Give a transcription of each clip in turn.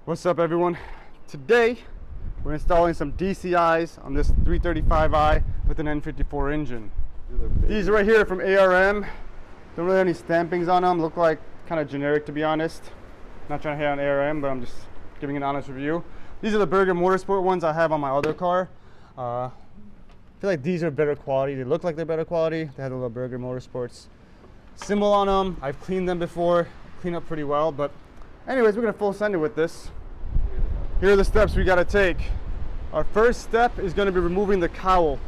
What's up, everyone? Today we're installing some DCIs on this 335i with an N54 engine. These right here are from ARM. Don't really have any stampings on them. Look like kind of generic, to be honest. Not trying to hate on ARM, but I'm just giving an honest review. These are the Berger Motorsport ones I have on my other car. I feel like these are better quality. They look like they're better quality. They have the little Berger Motorsports symbol on them. I've cleaned them before, cleaned up pretty well, but anyways, we're gonna full send it with this. Here are the steps we gotta take. Our first step is gonna be removing the cowl.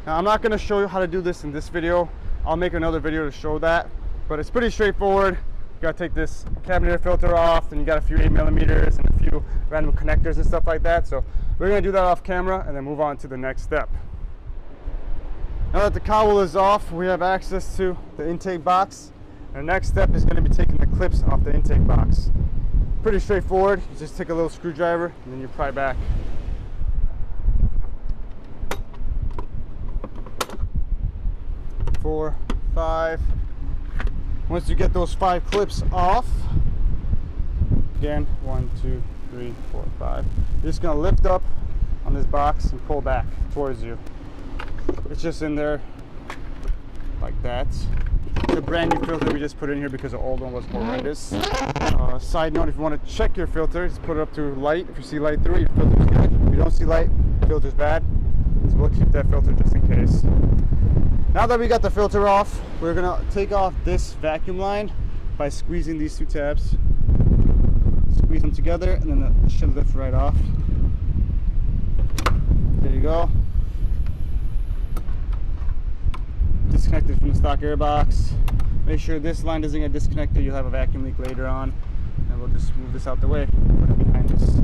Now, I'm not gonna show you how to do this in this video. I'll make another video to show that, but it's pretty straightforward. You gotta take this cabin air filter off, and you got a few 8mm and a few random connectors and stuff like that. So we're gonna do that off camera and then move on to the next step. Now that the cowl is off, we have access to the intake box. Our next step is gonna be taking the clips off the intake box. Pretty straightforward. You just take a little screwdriver and then you pry back. Four, five. Once you get those 5 clips off, again, 1, 2, 3, 4, 5. You're just gonna lift up on this box and pull back towards you. It's just in there like that. The brand new filter we just put in here because the old one was horrendous. Side note, if you want to check your filter, just put it up to light. If you see light through it, your filter's good. If you don't see light, filter's bad. So we'll keep that filter just in case. Now that we got the filter off, we're gonna take off this vacuum line by squeezing these 2 tabs. Squeeze them together and then it should lift right off. There you go. Disconnect it from the stock air box. Make sure this line doesn't get disconnected. You'll have a vacuum leak later on. And we'll just move this out the way, put it behind us.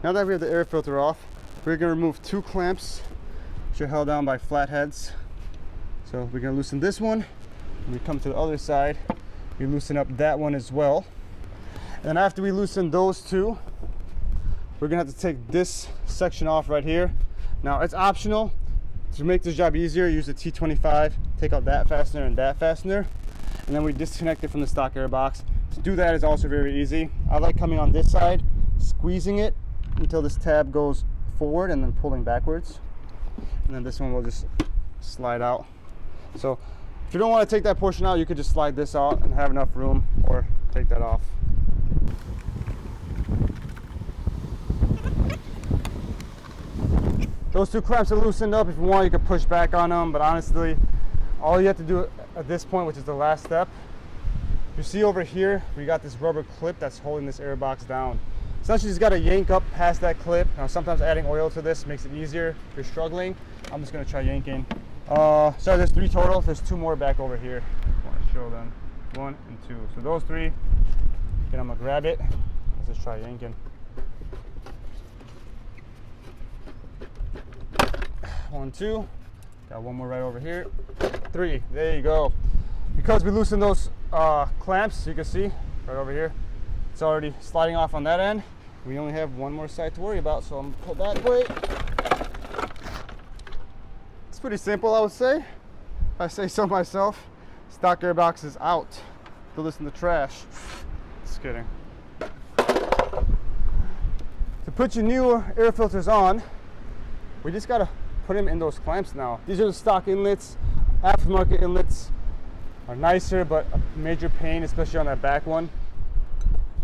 Now that we have the air filter off, we're gonna remove 2 clamps which are held down by flatheads. So we're gonna loosen this one. When we come to the other side, we loosen up that one as well. And after we loosen those 2, we're gonna have to take this section off right here. Now it's optional. To make this job easier, use the T25, take out that fastener and that fastener, and then we disconnect it from the stock air box. To do that is also very easy. I like coming on this side, squeezing it until this tab goes forward and then pulling backwards. And then this one will just slide out. So if you don't want to take that portion out, you could just slide this out and have enough room, or take that off. Those 2 clamps are loosened up. If you want, you can push back on them, but honestly, all you have to do at this point, which is the last step, you see over here, we got this rubber clip that's holding this air box down. Essentially, you just got to yank up past that clip. Now, sometimes adding oil to this makes it easier if you're struggling. I'm just going to try yanking. So there's 3 total. There's 2 more back over here. I want to show them. 1 and 2. So those 3. Then I'm going to grab it. Let's just try yanking. 1, 2. Got 1 more right over here. 3. There you go. Because we loosened those clamps, you can see right over here, it's already sliding off on that end. We only have 1 more side to worry about, so I'm gonna pull that way. It's pretty simple, I would say. If I say so myself. Stock air box is out. Throw this in the trash. Just kidding. To put your new air filters on, we just gotta put them in those clamps now. These are the stock inlets. Aftermarket inlets are nicer, but a major pain, especially on that back one.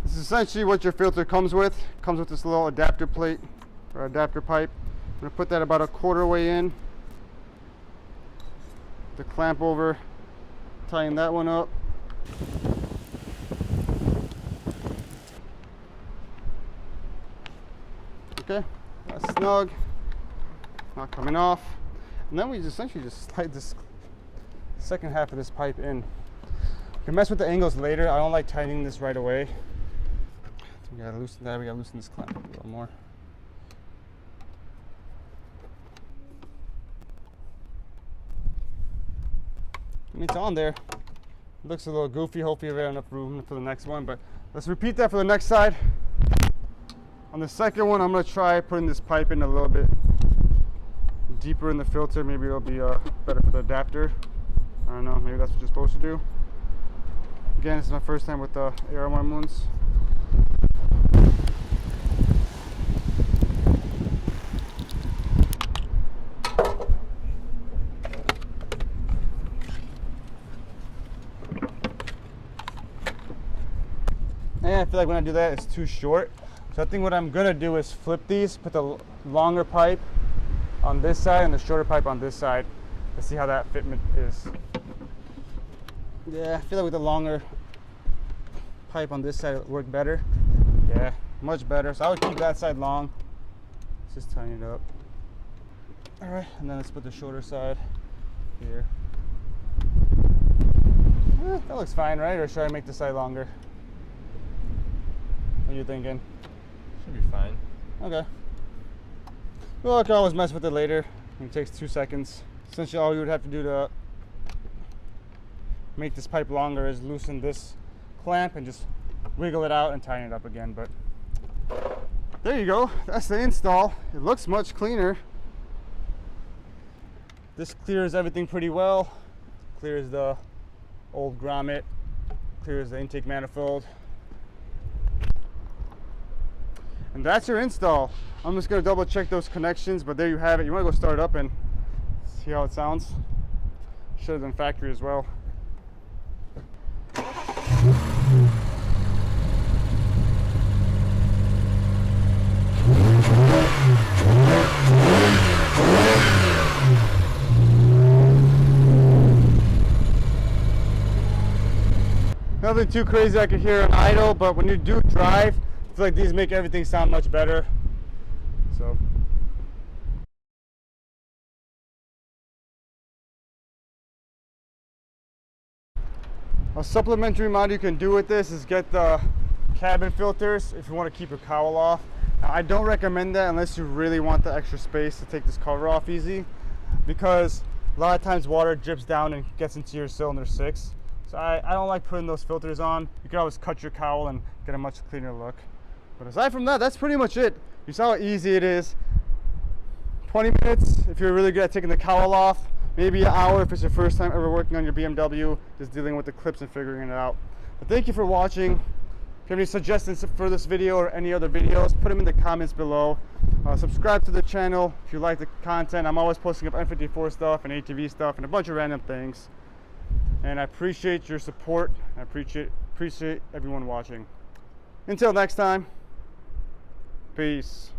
This is essentially what your filter comes with. It comes with this little adapter plate or adapter pipe. I'm gonna put that about a quarter way in. The clamp over, tying that one up. Okay, that's snug. Not coming off. And then we just essentially just slide this second half of this pipe in. You can mess with the angles later. I don't like tightening this right away. So we gotta loosen that. We gotta loosen this clamp a little more. I mean, it's on there. It looks a little goofy. Hopefully we have enough room for the next one, but let's repeat that for the next side. On the second one, I'm gonna try putting this pipe in a little bit deeper in the filter. Maybe it'll be better for the adapter. I don't know, maybe that's what you're supposed to do. Again, this is my first time with the AR1 ones. I feel like when I do that, it's too short. So I think what I'm gonna do is flip these, put the longer pipe on this side and the shorter pipe on this side. Let's see how that fitment is. Yeah, I feel like with the longer pipe on this side, it worked better. Yeah, much better. So I would keep that side long. Let's just tighten it up. All right, and then let's put the shorter side here. That looks fine, right? Or should I make the side longer? What are you thinking? Should be fine. Okay. Well, I can always mess with it later. It takes 2 seconds. Essentially, all you would have to do to make this pipe longer is loosen this clamp and just wiggle it out and tighten it up again. But there you go. That's the install. It looks much cleaner. This clears everything pretty well. Clears the old grommet, clears the intake manifold. And that's your install. I'm just gonna double check those connections, but there you have it. You wanna go start it up and see how it sounds. Should have done factory as well. Nothing too crazy I could hear on idle, but when you do drive, I feel like these make everything sound much better. So. A supplementary mod you can do with this is get the cabin filters if you want to keep your cowl off. Now, I don't recommend that unless you really want the extra space to take this cover off easy, because a lot of times water drips down and gets into your cylinder 6. So I don't like putting those filters on. You can always cut your cowl and get a much cleaner look. But aside from that, that's pretty much it. You saw how easy it is. 20 minutes if you're really good at taking the cowl off. Maybe an hour if it's your first time ever working on your BMW, just dealing with the clips and figuring it out. But thank you for watching. If you have any suggestions for this video or any other videos, put them in the comments below. Subscribe to the channel if you like the content. I'm always posting up N54 stuff and ATV stuff and a bunch of random things. And I appreciate your support. I appreciate everyone watching. Until next time, peace.